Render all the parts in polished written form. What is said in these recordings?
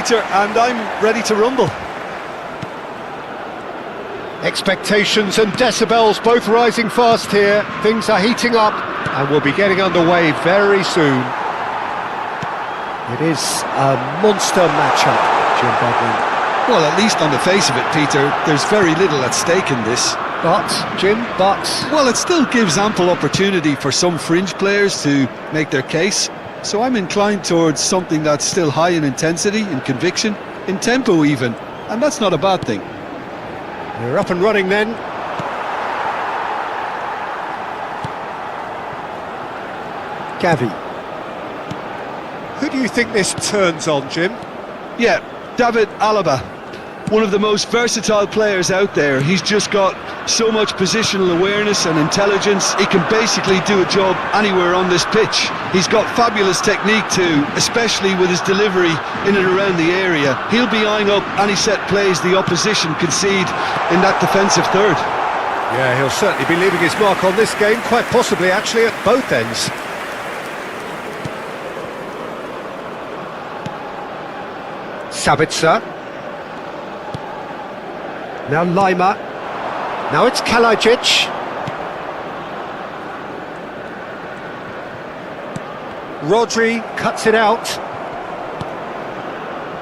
Peter, and I'm ready to rumble. Expectations and decibels both rising fast here. Things are heating up and we'll be getting underway very soon. It is a monster matchup, Jim Bodwin. Well, at least on the face of it, Peter, there's very little at stake in this. But, Jim, Well, it still gives ample opportunity for some fringe players to make their case. So I'm inclined towards something that's still high in intensity, in conviction, in tempo even. And that's not a bad thing. We're up and running then. Gavi. Who do you think this turns on, Jim? Yeah, David Alaba. One of the most versatile players out there. He's just got so much positional awareness and intelligence. He can basically do a job anywhere on this pitch. He's got fabulous technique too, especially with his delivery in and around the area. He'll be eyeing up any set plays the opposition concede in that defensive third. Yeah, he'll certainly be leaving his mark on this game, quite possibly actually at both ends. Sabitzer. Now Lima. Now it's Kalajic. Rodri cuts it out.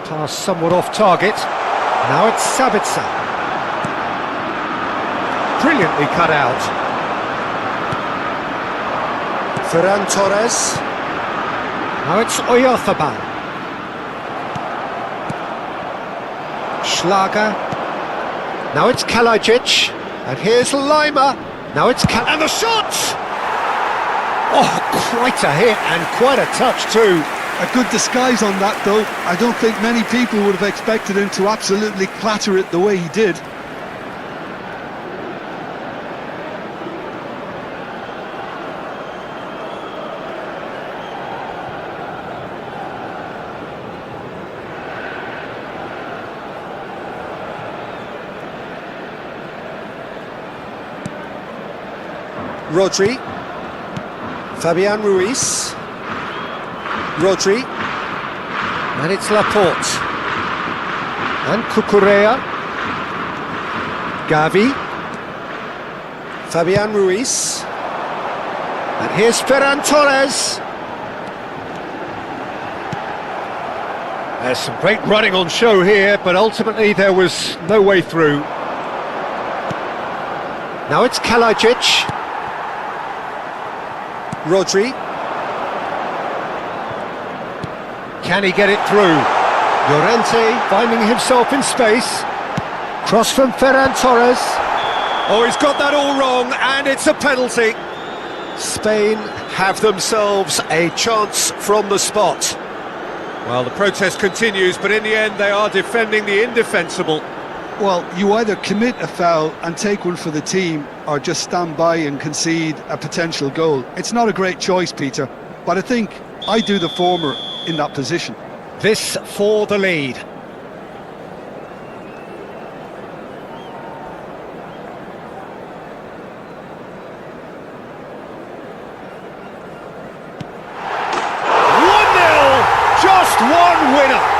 Pass somewhat off target. Now it's Sabitzer. Brilliantly cut out. Ferran Torres. Now it's Oyarzabal. Schlager. Now it's Kalajic, and here's Lima. Now it's and the shot! Oh, quite a hit and quite a touch too. A good disguise on that though. I don't think many people would have expected him to absolutely clatter it the way he did. Rodri, Fabian Ruiz, Rodri, and it's Laporte, and Cucurella, Gavi, Fabian Ruiz, and here's Ferran Torres. There's some great running on show here, but ultimately there was no way through. Now it's Kalajic. Rodri. Can he get it through? Llorente finding himself in space. Cross from Ferran Torres. Oh, he's got that all wrong, and it's a penalty. Spain have themselves a chance from the spot. Well, the protest continues, but in the end they are defending the indefensible. Well, you either commit a foul and take one for the team, or just stand by and concede a potential goal. It's not a great choice, Peter, but I think I do the former in that position. This for the lead. Just one winner.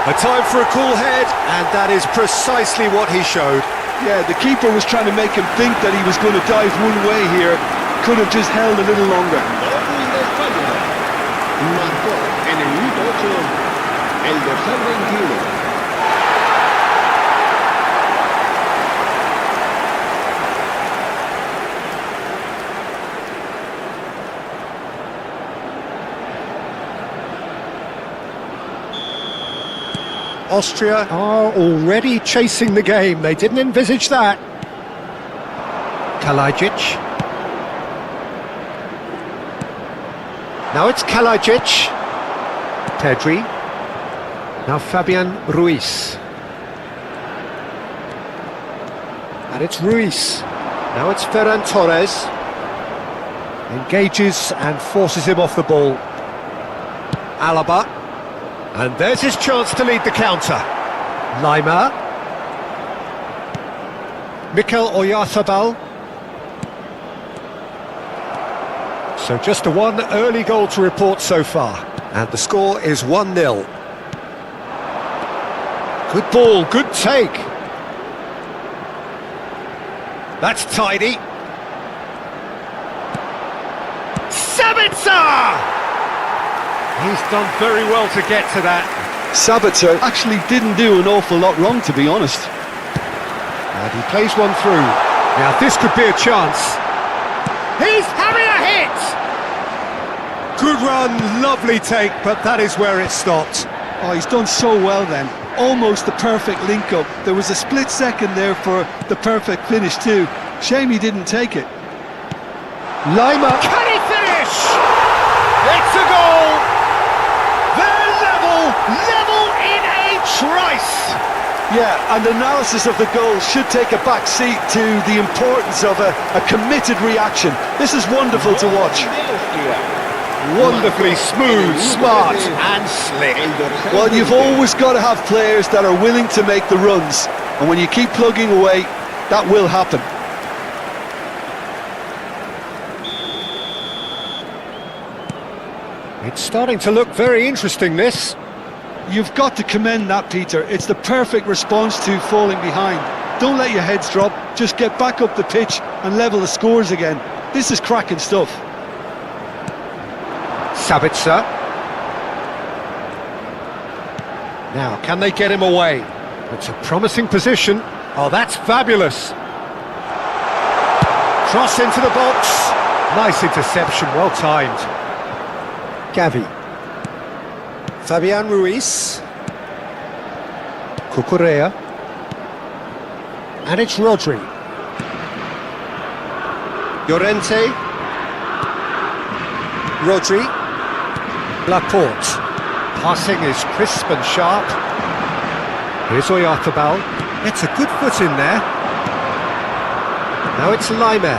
A time for a cool head, and that is precisely what he showed. Yeah, the keeper was trying to make him think that he was going to dive one way here. Could have just held a little longer. Marcó en el minuto 8 el dorsal 21. Austria are already chasing the game. They didn't envisage that. Kalajic. Now it's Kalajic. Pedri. Now Fabian Ruiz. And it's Ruiz. Now it's Ferran Torres. Engages and forces him off the ball. Alaba. And there's his chance to lead the counter. Lima. Mikel Oyarzabal. So just a one early goal to report so far. And the score is 1-0. Good ball, good take. That's tidy. Sabitzer! He's done very well to get to that. Sabitzer actually didn't do an awful lot wrong, to be honest. And he plays one through. Now this could be a chance. He's having a hit! Good run, lovely take, but that is where it stopped. Oh, he's done so well then. Almost the perfect link-up. There was a split second there for the perfect finish too. Shame he didn't take it. Lima. Can he finish? It's a goal! They're level in a trice! Yeah, and analysis of the goal should take a back seat to the importance of a committed reaction. This is wonderful to watch. Wonderfully smooth, smart and slick. Well, you've always got to have players that are willing to make the runs, and when you keep plugging away, that will happen. It's starting to look very interesting, this. You've got to commend that, Peter. It's the perfect response to falling behind. Don't let your heads drop, just get back up the pitch and level the scores again. This is cracking stuff. Sabitzer. Now, can they get him away? It's a promising position. Oh, that's fabulous. Cross into the box. Nice interception, well timed. Gavi. Fabian Ruiz. Cucurella. And it's Rodri. Llorente. Rodri. Laporte. Passing is crisp and sharp. Here's Oyarzabal. It's a good foot in there. Now it's Lima.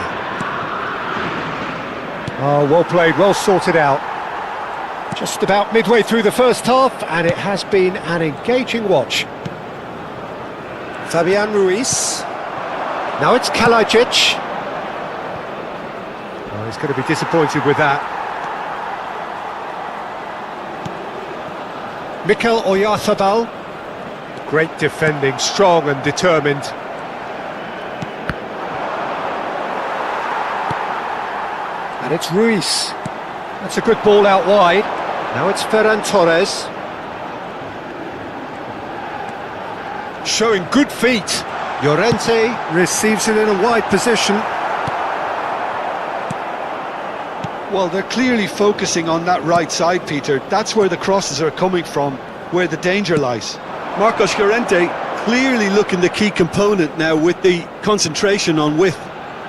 Oh, well played, well sorted out. Just about midway through the first half, and it has been an engaging watch. Fabian Ruiz. Now it's Kalajic. Oh, he's going to be disappointed with that. Mikel Oyarzabal. Great defending, strong and determined. And it's Ruiz. That's a good ball out wide. Now it's Ferran Torres. Showing good feet. Llorente receives it in a wide position. Well, they're clearly focusing on that right side, Peter. That's where the crosses are coming from, where the danger lies. Marcos Llorente clearly looking the key component now with the concentration on width.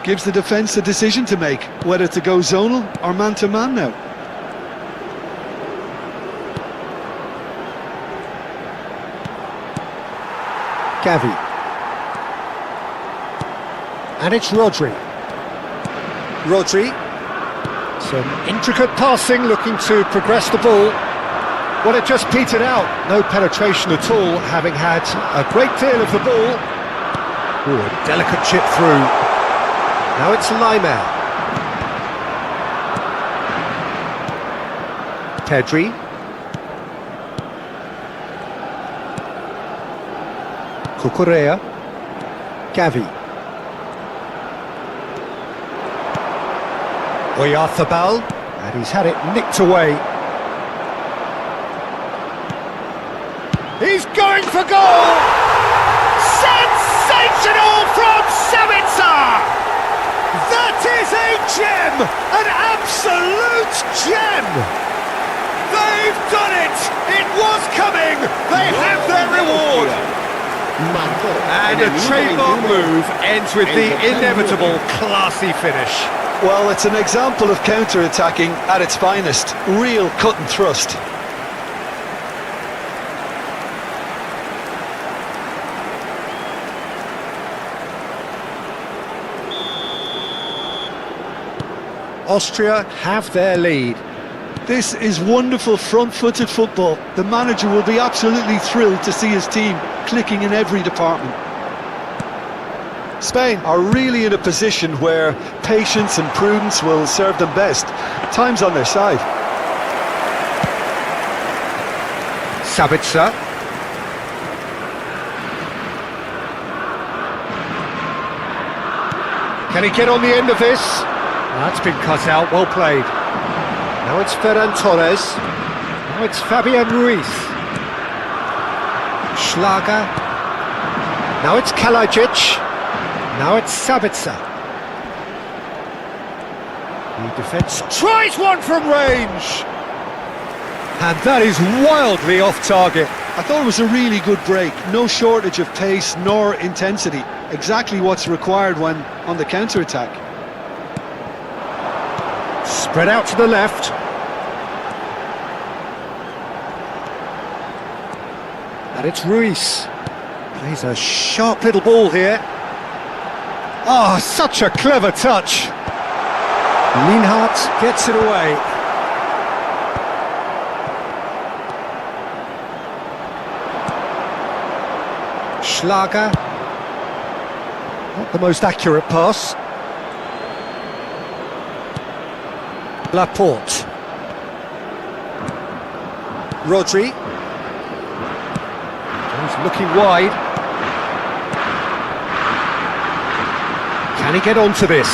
Gives the defence a decision to make, whether to go zonal or man-to-man now. Gavi. And it's Rodri. Rodri. Some intricate passing, looking to progress the ball. Well, it just petered out. No penetration at all, having had a great deal of the ball. Ooh, a delicate chip through. Now it's Lima. Pedri. Cucurella. Gavi. Oyarzabal, and he's had it nicked away. He's going for goal! Sensational from Sabitzer! That is a gem! An absolute gem! They've done it! It was coming! They have their reward! And a trademark move ends with the inevitable classy finish. Well, it's an example of counter-attacking at its finest. Real cut and thrust. Austria have their lead. This is wonderful front-footed football. The manager will be absolutely thrilled to see his team clicking in every department. Spain are really in a position where patience and prudence will serve them best. Time's on their side. Sabitzer. Can he get on the end of this? That's been cut out, well played. Now it's Ferran Torres. Now it's Fabian Ruiz. Schlager. Now it's Kalajic. Now it's Sabitzer. The defence tries one from range. And that is wildly off target. I thought it was a really good break. No shortage of pace nor intensity. Exactly what's required when on the counter-attack. Spread out to the left. And it's Ruiz. Plays a sharp little ball here. Oh, such a clever touch. Lienhart gets it away. Schlager. Not the most accurate pass. Laporte. Rodri. He's looking wide. Can he get onto this?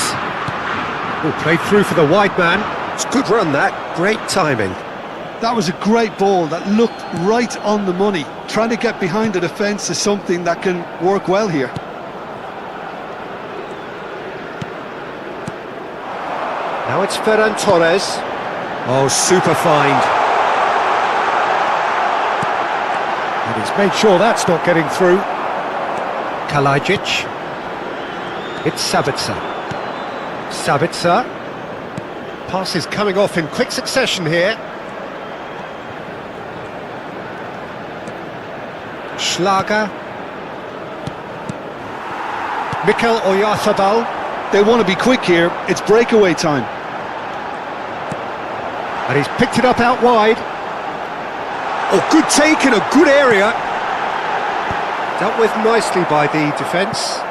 Oh, played through for the wide man. It's a good run, that. Great timing. That was a great ball that looked right on the money. Trying to get behind the defence is something that can work well here. Now it's Ferran Torres. Oh, super find. And he's made sure that's not getting through. Kalajic. It's Sabitzer. Sabitzer. Pass is coming off in quick succession here. Schlager. Mikel Oyarzabal. They want to be quick here. It's breakaway time. And he's picked it up out wide. Oh, good take in a good area. Dealt with nicely by the defence.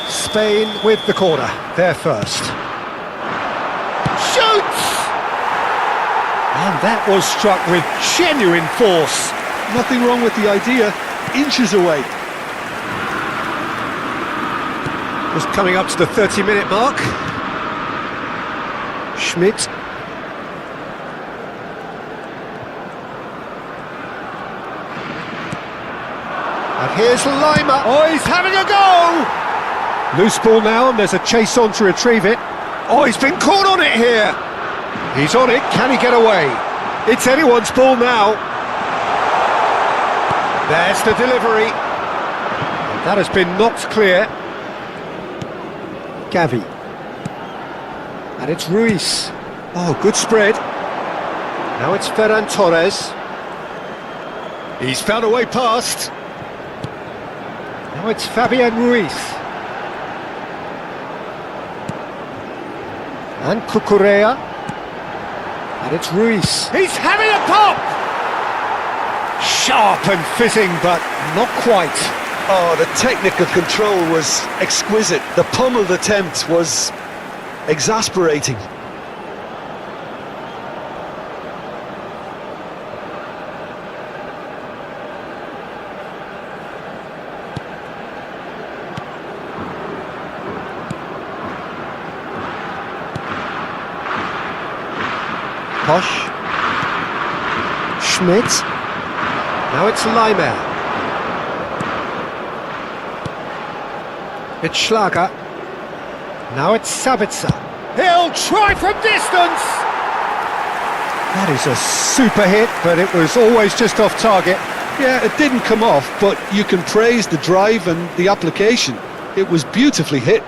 Spain with the corner. They're first. Shoots! And that was struck with genuine force. Nothing wrong with the idea. Inches away. Just coming up to the 30-minute mark. Schmidt. And here's Lima. Oh, he's having a go! Loose ball now, and there's a chase on to retrieve it. Oh, he's been caught on it here. He's on it. Can he get away? It's anyone's ball now. There's the delivery. That has been knocked clear. Gavi. And it's Ruiz. Oh, good spread. Now it's Ferran Torres. He's found a way past. Now it's Fabian Ruiz. And Cucurella. And it's Ruiz. He's having a pop! Sharp and fitting, but not quite. Oh, the technical control was exquisite. The pummeled attempt was exasperating. Posh. Schmidt. Now it's Lima. It's Schlager. Now it's Sabitzer. He'll try from distance! That is a super hit, but it was always just off target. Yeah, it didn't come off, but you can praise the drive and the application. It was beautifully hit.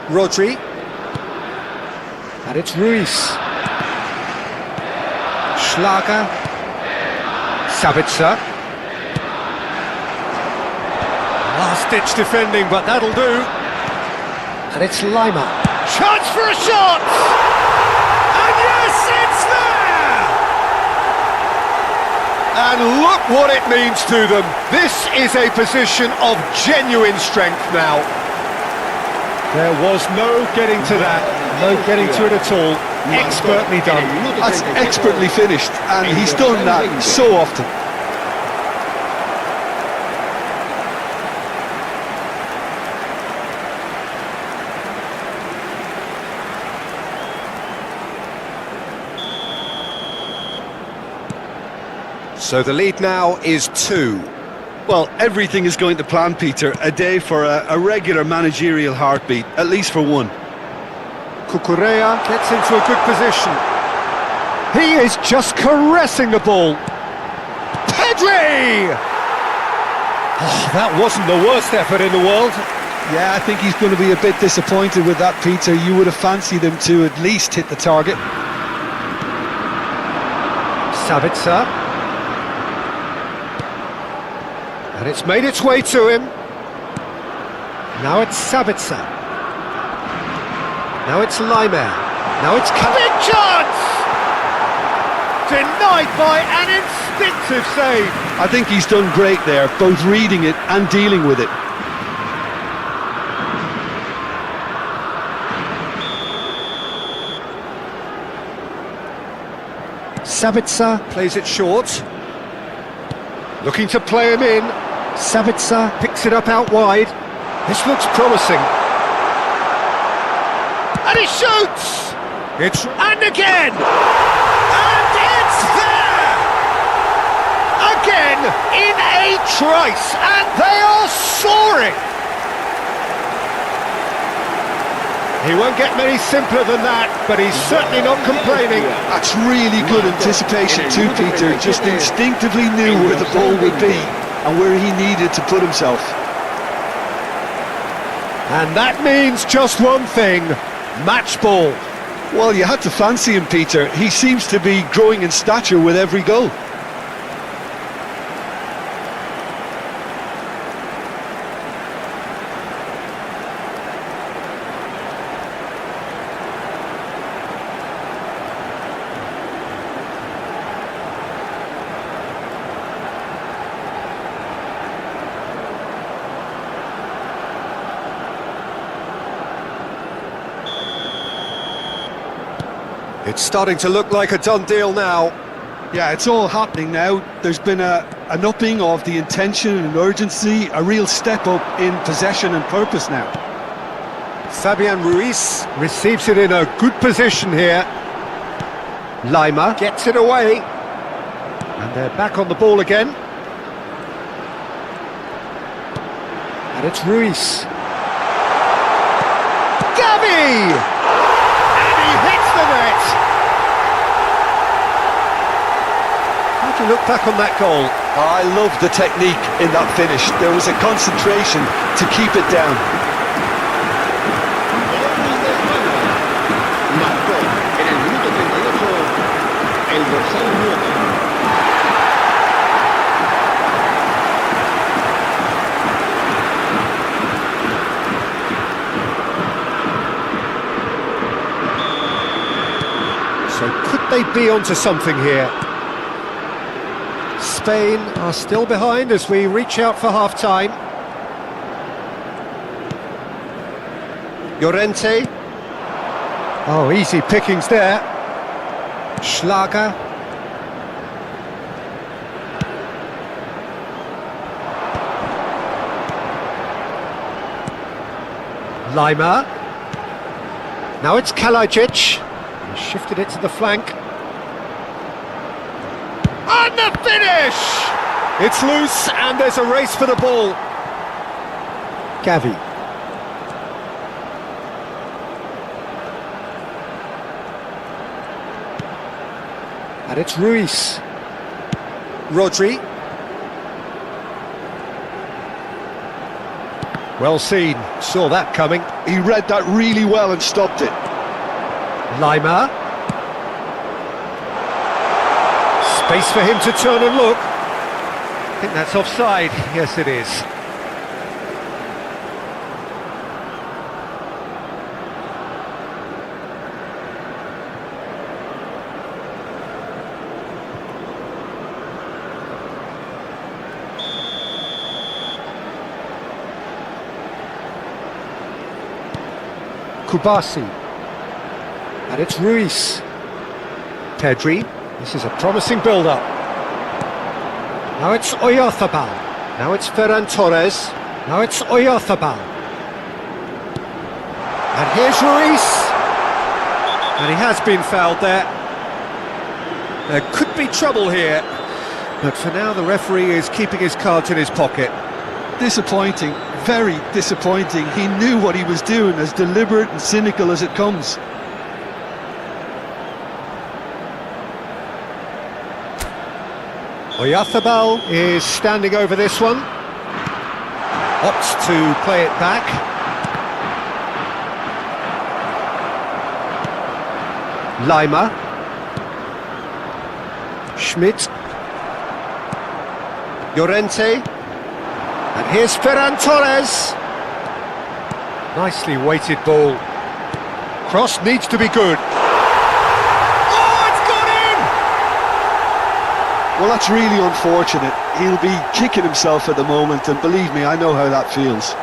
Rodri. And it's Ruiz. Schlager. Sabitzer. Last-ditch defending, but that'll do. And it's Lima. Chance for a shot! And yes, it's there! And look what it means to them. This is a position of genuine strength now. There was no getting to that. No getting to it at all. Expertly done. That's expertly finished, and he's done that so often. So the lead now is 2. Well, everything is going to plan, Peter. A day for a regular managerial heartbeat, at least for one. Cucurella gets into a good position. He is just caressing the ball. Pedri! Oh, that wasn't the worst effort in the world. Yeah, I think he's going to be a bit disappointed with that, Peter. You would have fancied him to at least hit the target. Sabitzer. And it's made its way to him. Now it's Sabitzer. Now it's Leimer. Now it's big chance! Denied by an instinctive save. I think he's done great there, both reading it and dealing with it. Sabitzer plays it short. Looking to play him in. Sabitzer picks it up out wide. This looks promising. And he shoots! And again! And it's there! Again, in a trice, and they are soaring! He won't get many simpler than that, but he's certainly not complaining. That's really good anticipation too, Peter. Just instinctively knew where the ball would be and where he needed to put himself. And that means just one thing, match ball. Well, you had to fancy him, Peter. He seems to be growing in stature with every goal. It's starting to look like a done deal now. Yeah, it's all happening now. There's been an upping of the intention and urgency, a real step up in possession and purpose now. Fabian Ruiz receives it in a good position here. Leimer gets it away. And they're back on the ball again. And it's Ruiz. Gavi! And he hits the net! How do you look back on that goal? I love the technique in that finish. There was a concentration to keep it down. Marcó en el minuto 38 el dorsal 9. So could they be onto something here? Spain are still behind as we reach out for half-time. Llorente. Oh, easy pickings there. Schlager. Leimer. Now it's Kalajic. He shifted it to the flank. And the finish! It's loose and there's a race for the ball. Gavi. And it's Ruiz. Rodri. Well seen, saw that coming. He read that really well and stopped it. Leimer. Space for him to turn and look. I think that's offside. Yes, it is. Kubasi. And it's Ruiz. Pedri. This is a promising build-up. Now it's Oyarzabal. Now it's Ferran Torres. Now it's Oyarzabal. And here's Ruiz. And he has been fouled there. There could be trouble here. But for now, the referee is keeping his cards in his pocket. Disappointing, very disappointing. He knew what he was doing, as deliberate and cynical as it comes. Oyarzabal is standing over this one. Opts to play it back. Lima. Schmidt. Llorente. And here's Ferran Torres. Nicely weighted ball. Cross needs to be good. Oh, it's gone in! Well, that's really unfortunate. He'll be kicking himself at the moment, and believe me, I know how that feels.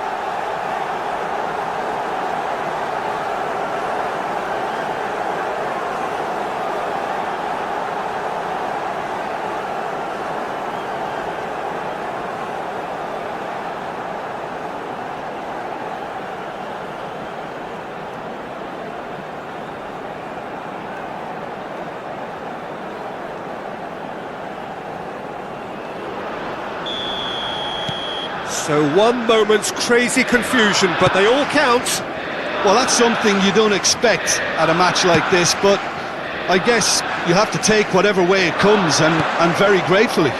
So one moment's crazy confusion, but they all count. Well, that's something you don't expect at a match like this, but I guess you have to take whatever way it comes, and very gratefully.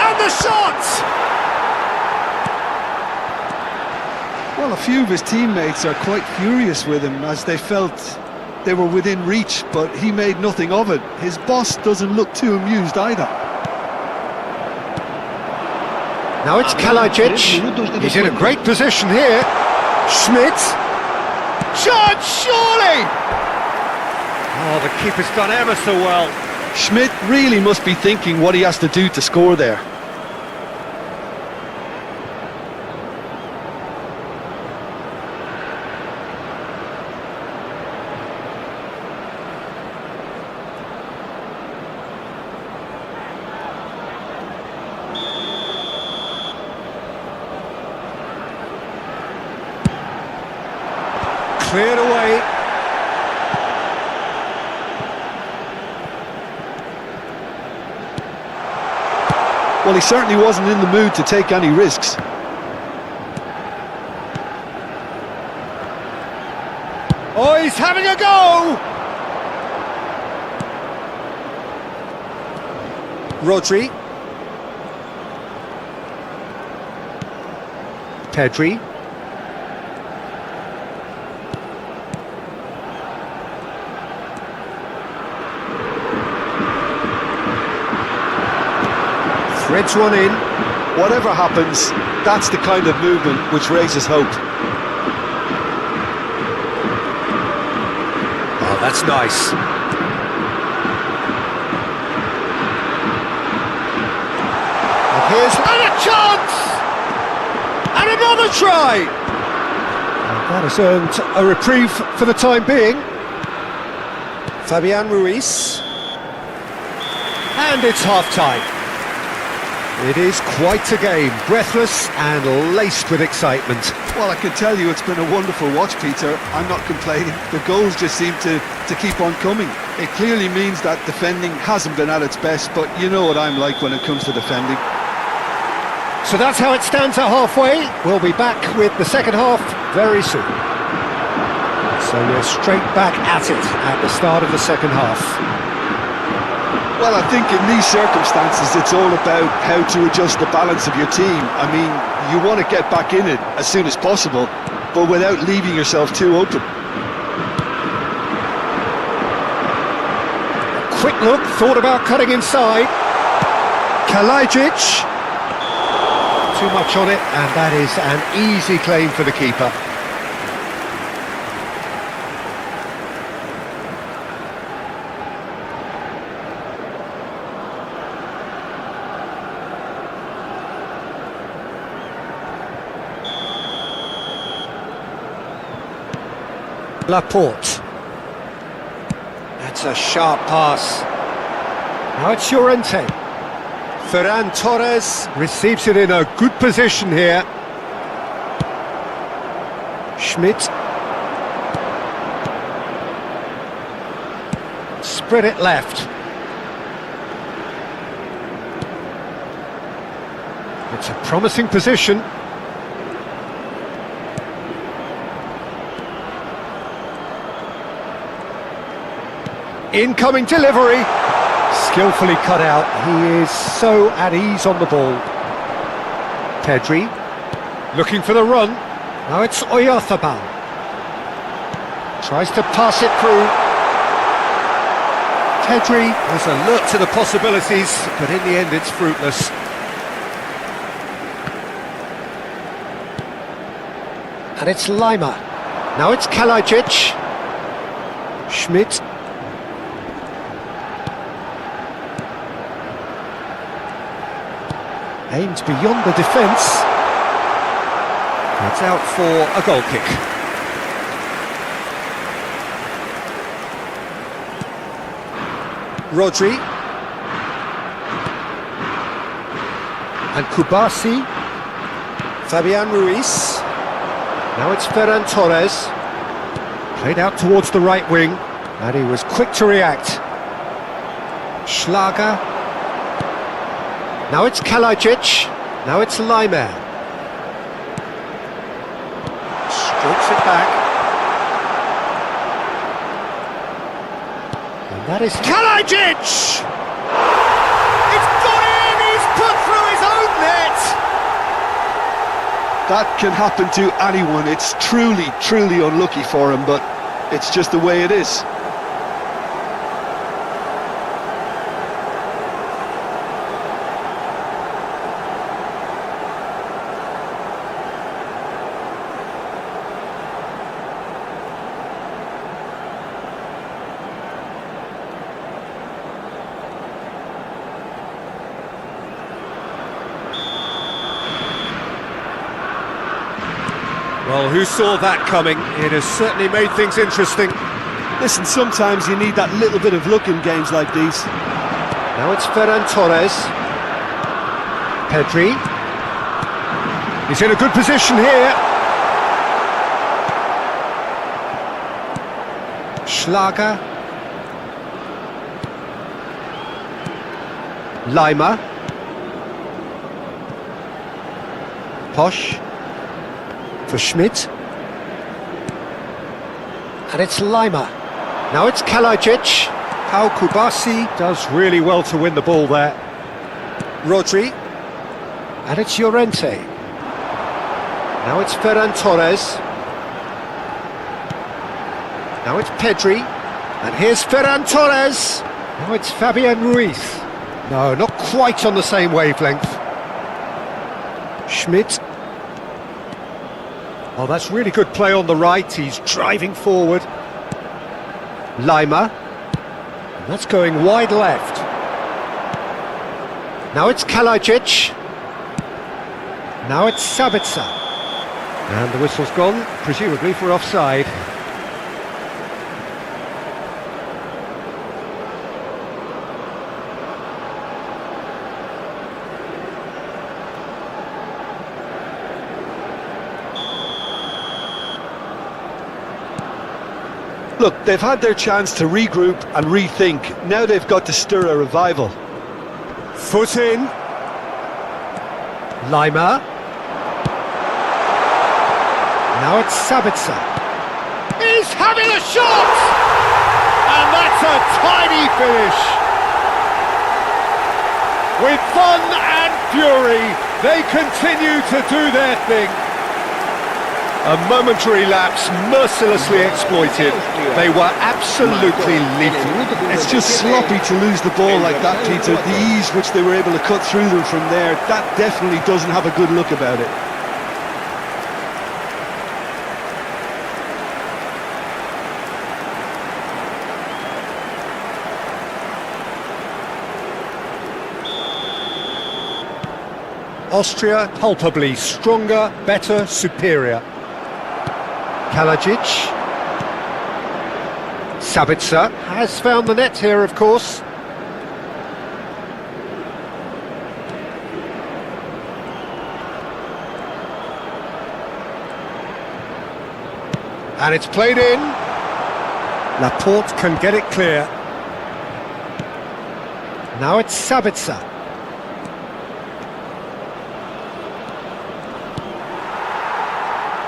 And the shot! Well, a few of his teammates are quite furious with him, as they felt they were within reach, but he made nothing of it. His boss doesn't look too amused either. Now it's Kalajic. He's in a great position here. Schmidt. Shot, surely! Oh, the keeper's done ever so well. Schmidt really must be thinking what he has to do to score there. Cleared away. Well, he certainly wasn't in the mood to take any risks. Oh, he's having a go! Rodri. Pedri. Threads one in. Whatever happens, that's the kind of movement which raises hope. Oh, that's nice. And here's a chance! And another try! And that has earned a reprieve for the time being. Fabian Ruiz. And it's half-time. It is quite a game, breathless and laced with excitement. Well, I can tell you it's been a wonderful watch, Peter. I'm not complaining. The goals just seem to keep on coming. It clearly means that defending hasn't been at its best, but you know what I'm like when it comes to defending. So that's how it stands at halfway. We'll be back with the second half very soon. So we're straight back at it at the start of the second half. Well, I think in these circumstances it's all about how to adjust the balance of your team. I mean, you want to get back in it as soon as possible, but without leaving yourself too open. A quick look, thought about cutting inside. Kalajic. Too much on it, and that is an easy claim for the keeper. Laporte. That's a sharp pass. Now it's Llorente. Ferran Torres receives it in a good position here. Schmidt. Spread it left. It's a promising position. Incoming delivery. Skillfully cut out. He is so at ease on the ball. Pedri. Looking for the run. Now it's Oyarzabal. Tries to pass it through. Pedri was alert to the possibilities, but in the end it's fruitless. And it's Lima. Now it's Kalajic. Schmidt. Aims beyond the defence. It's out for a goal kick. Rodri. And Kubasi. Fabian Ruiz. Now it's Ferran Torres. Played out towards the right wing, and he was quick to react. Schlager. Now it's Kalajic. Now it's Lima. Strokes it back. And that is Kalajic! It's got in! He's put through his own net! That can happen to anyone. It's truly, truly unlucky for him, but it's just the way it is. Well, who saw that coming? It has certainly made things interesting. Listen, sometimes you need that little bit of luck in games like these. Now it's Ferran Torres. Pedri. He's in a good position here. Schlager. Lima. Posch. For Schmidt. And it's Lima. Now it's Kalajic. How Kubasi does really well to win the ball there. Rodri. And it's Llorente. Now it's Ferran Torres. Now it's Pedri. And here's Ferran Torres. Now it's Fabian Ruiz. No, not quite on the same wavelength. Schmidt. Oh, that's really good play on the right. He's driving forward. Lima. And that's going wide left. Now it's Kalajic. Now it's Sabitzer. And the whistle's gone, presumably for offside. Look, they've had their chance to regroup and rethink. Now they've got to stir a revival. Foot in. Lima. Now it's Sabitzer. He's having a shot! And that's a tiny finish. With fun and fury, they continue to do their thing. A momentary lapse mercilessly exploited. They were absolutely lethal. It's just sloppy to lose the ball like that, Peter. The ease which they were able to cut through them from there, that definitely doesn't have a good look about it. Austria palpably stronger, better, superior. Kalajic. Sabitzer has found the net here, of course. And it's played in. Laporte can get it clear. Now it's Sabitzer.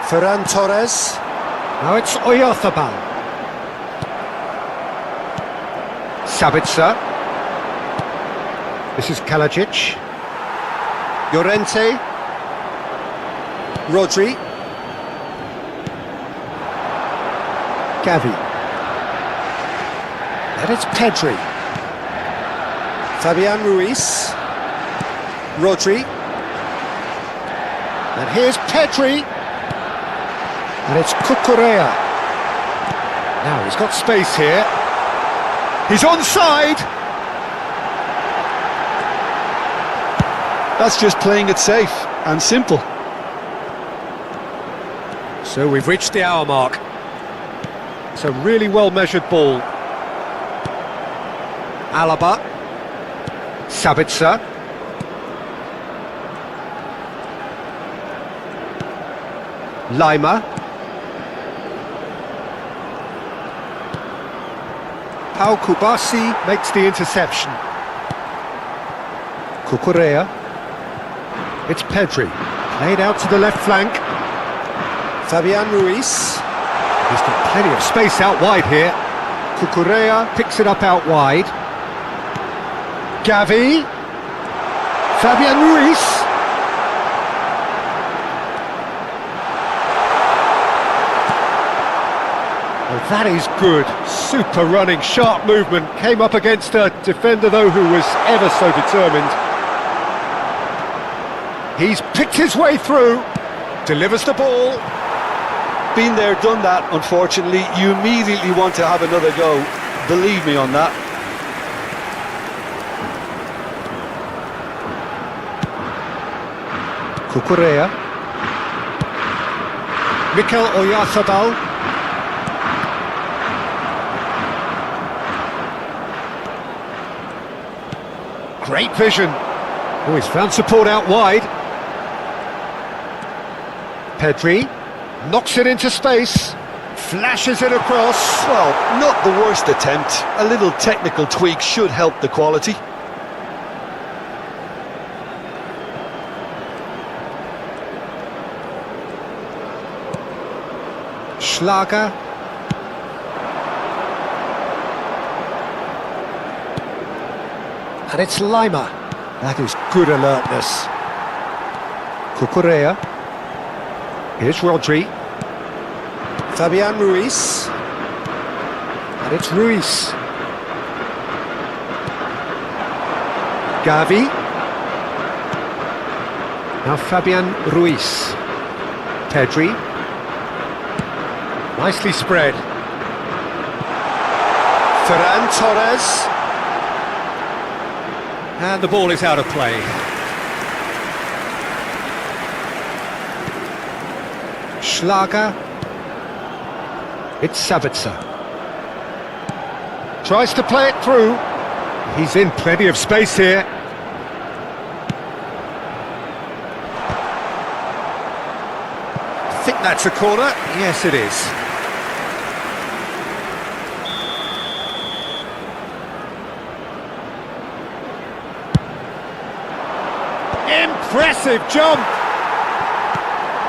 Ferran Torres. Now it's Oyarzabal. Sabitzer. This is Kalajic. Llorente. Rodri. Gavi. And it's Pedri. Fabian Ruiz. Rodri. And here's Pedri. And it's Cucurella. Now he's got space here. He's onside. That's just playing it safe and simple. So we've reached the hour mark. It's a really well-measured ball. Alaba. Sabitzer. Lima. Pau Kubasi makes the interception. Cucurella. It's Pedri. Played out to the left flank. Fabian Ruiz. He's got plenty of space out wide here. Cucurella picks it up out wide. Gavi. Fabian Ruiz. Oh, that is good. Super running, sharp movement. Came up against a defender, though, who was ever so determined. He's picked his way through. Delivers the ball. Been there, done that, unfortunately. You immediately want to have another go. Believe me on that. Cucurella. Mikel Oyarzabal. Great vision. Oh, he's found support out wide. Pedri knocks it into space, flashes it across. Well, not the worst attempt. A little technical tweak should help the quality. Schlager. And it's Lima. That is good alertness. Cucurella. Here's Rodri. Fabian Ruiz. And it's Ruiz. Gavi. Now Fabian Ruiz. Pedri. Nicely spread. Ferran Torres. And the ball is out of play. Schlager. It's Sabitzer. Tries to play it through. He's in plenty of space here. I think that's a corner. Yes, it is. Impressive jump!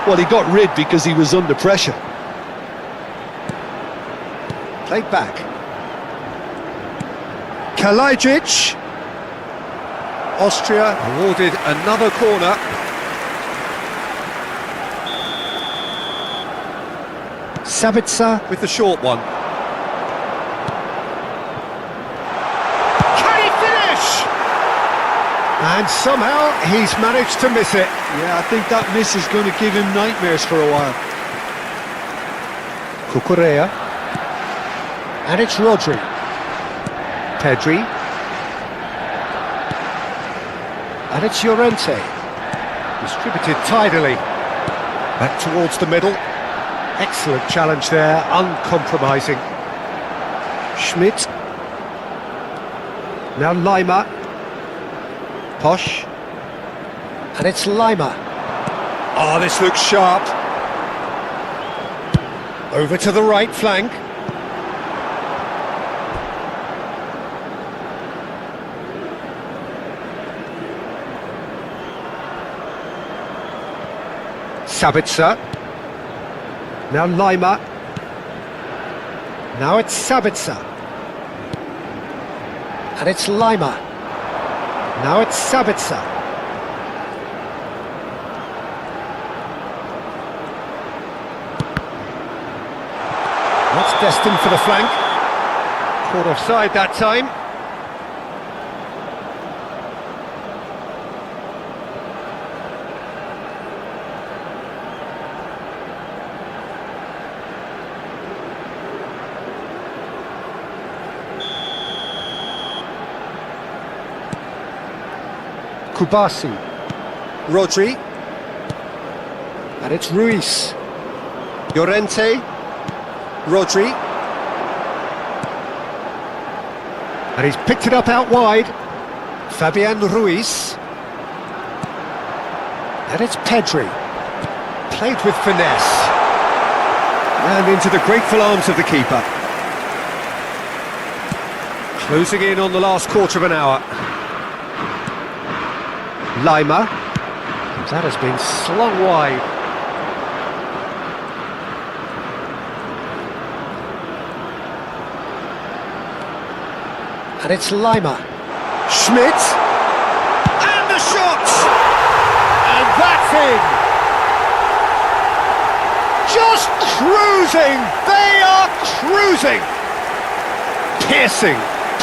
Well, he got rid because he was under pressure. Played back. Kalajic. Austria awarded another corner. Sabitzer with the short one. Can he finish? And somehow he's managed to miss it. Yeah, I think that miss is going to give him nightmares for a while. Cucurella. And it's Rodri. Pedri. And it's Llorente. Distributed tidily. Back towards the middle. Excellent challenge there, uncompromising. Schmidt. Now Lima. Posh. And it's Lima. Oh, this looks sharp. Over to the right flank. Sabitzer. Now Lima. Now it's Sabitzer. And it's Lima. Now it's Sabitzer. That's destined for the flank. Caught offside that time. Kubasi, Rodri, and it's Ruiz, Llorente, Rodri, and he's picked it up out wide, Fabian Ruiz, and it's Pedri, played with finesse, and into the grateful arms of the keeper. Closing in on the last quarter of an hour. Lima, that has been slung wide. And it's Lima. Schmidt, and the shot! And that's in! Just cruising! They are cruising!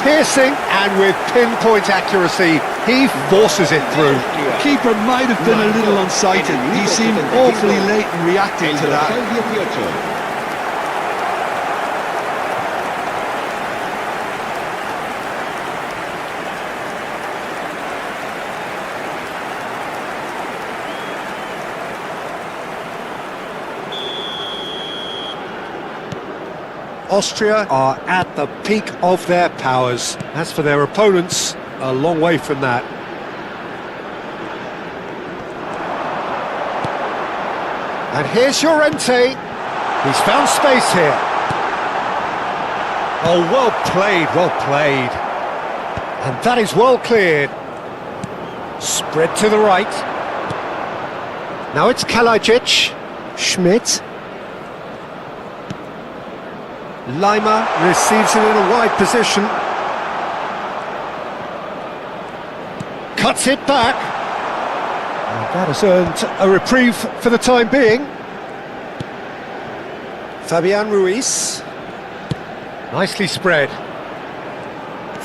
Piercing, and with pinpoint accuracy, he forces it through. Keeper might have been a little unsighted. He seemed awfully late in reacting to that. Austria are at the peak of their powers. As for their opponents, a long way from that. And here's Llorente. He's found space here. Oh, well played. And that is well cleared. Spread to the right. Now it's Kalajic. Schmidt. Lima receives it in a wide position. Cuts it back. And that has earned a reprieve for the time being. Fabian Ruiz. Nicely spread.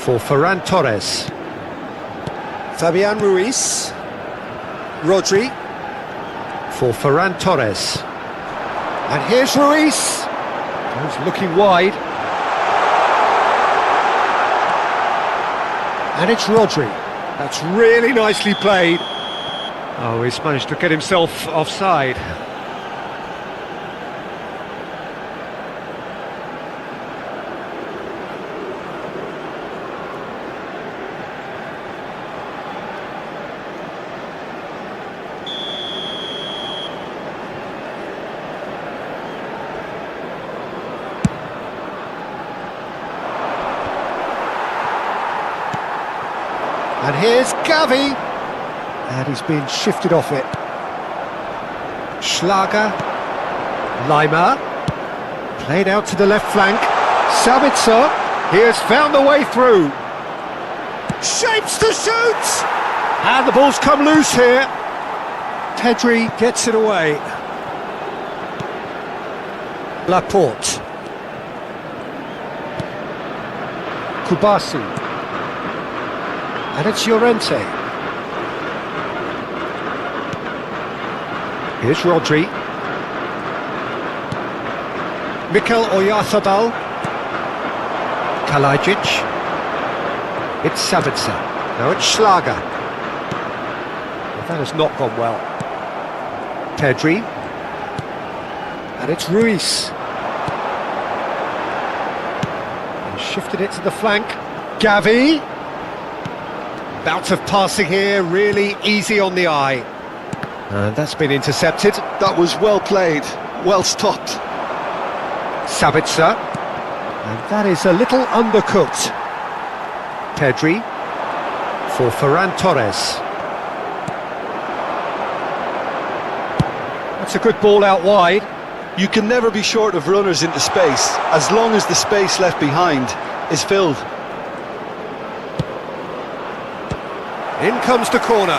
For Ferran Torres. Fabian Ruiz. Rodri. For Ferran Torres. And here's Ruiz. He's looking wide. And it's Rodri. That's really nicely played. Oh, he's managed to get himself offside. And here's Gavi. And he's been shifted off it. Schlager. Lima. Played out to the left flank. Sabitzer. He has found the way through. Shapes to shoot! And the ball's come loose here. Pedri gets it away. Laporte. Kubasi. And it's Llorente. Here's Rodri. Mikel Oyarzabal. Kalajic. It's Sabitzer. Now it's Schlager. Well, that has not gone well. Pedri. And it's Ruiz. And Shifted it to the flank. Gavi. Bout of passing here, really easy on the eye. And that's been intercepted. That was well played, well stopped. Sabitzer. And that is a little undercooked. Pedri for Ferran Torres. That's a good ball out wide. You can never be short of runners into space, as long as the space left behind is filled. In comes the corner.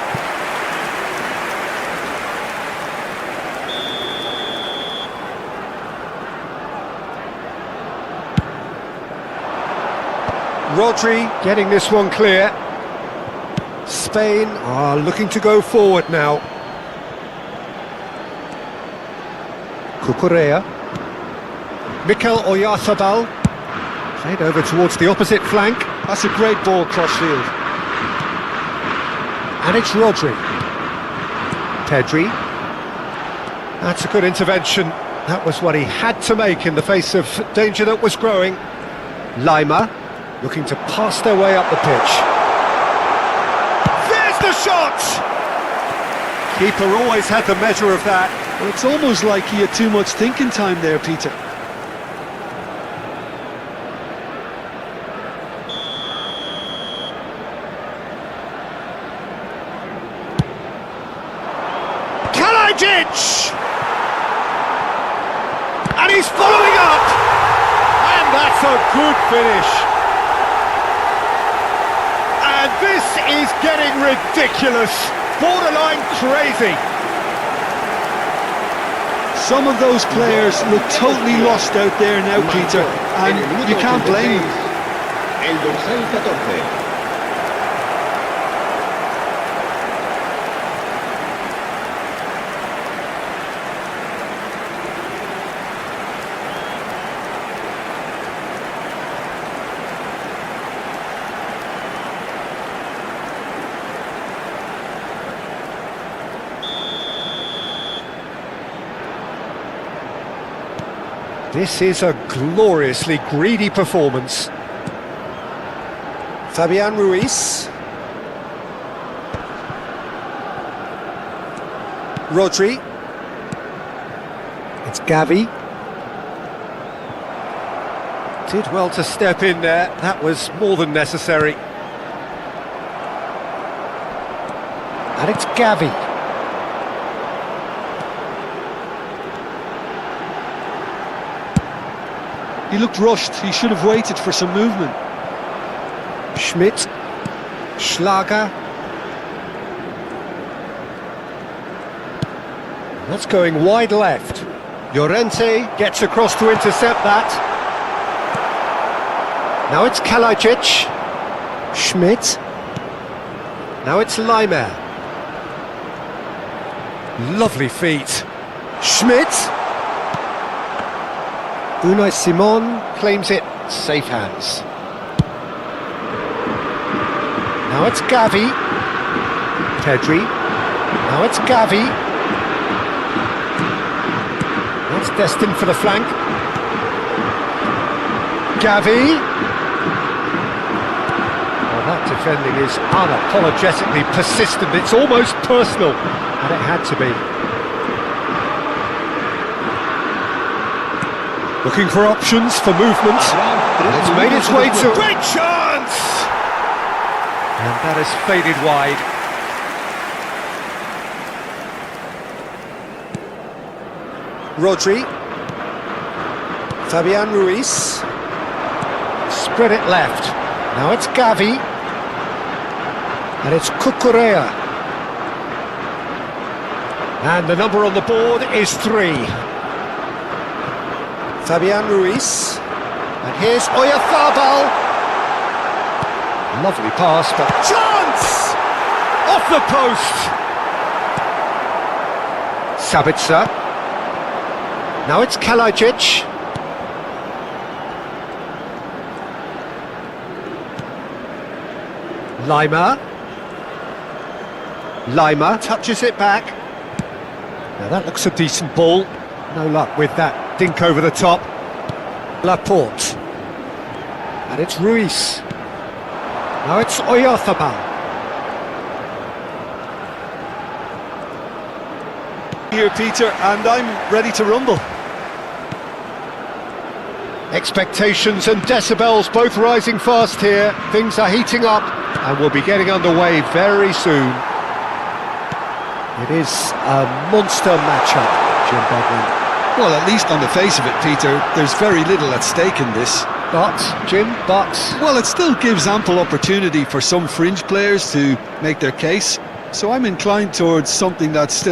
Rodri getting this one clear. Spain are looking to go forward now. Cucurella. Mikel Oyarzabal. Played over towards the opposite flank. That's a great ball cross-field. And it's Rodri. Pedri. That's a good intervention. That was what he had to make in the face of danger that was growing. Lima looking to pass their way up the pitch. There's the shot! Keeper always had the measure of that. Well, it's almost like he had too much thinking time there, Peter. And he's following up! And that's a good finish. And this is getting ridiculous. Borderline crazy. Some of those players look totally lost out there now, Peter, and you can't blame them. El dorsal 14. This is a gloriously greedy performance. Fabian Ruiz. Rodri. It's Gavi. Did well to step in there. That was more than necessary. And it's Gavi. He looked rushed, he should have waited for some movement. Schmidt, Schlager. That's going wide left. Llorente gets across to intercept that. Now it's Kalajic. Schmidt. Now it's Lima. Lovely feet. Schmidt. Unai Simon claims it, safe hands. Now it's Gavi. Pedri. Now it's Gavi. That's destined for the flank. Gavi. Well, that defending is unapologetically persistent. It's almost personal, and it had to be. Looking for options for movement. It's made its way to... Great chance! And that has faded wide. Rodri. Fabian Ruiz. Spread it left. Now it's Gavi. And it's Cucurella. And the number on the board is 3. Fabian Ruiz, and here's Oyarzabal. Lovely pass, but chance! Off the post! Sabitzer. Now it's Kalajic. Lima touches it back. Now that looks a decent ball. No luck with that dink over the top. Laporte. And it's Ruiz. Now it's Oyarzabal. Here, Peter, and I'm ready to rumble. Expectations and decibels both rising fast here. Things are heating up and we'll be getting underway very soon. It is a monster matchup, Jim Beglin. Well, at least on the face of it, Peter, there's very little at stake in this. But, Jim, Well, it still gives ample opportunity for some fringe players to make their case, so I'm inclined towards something that's still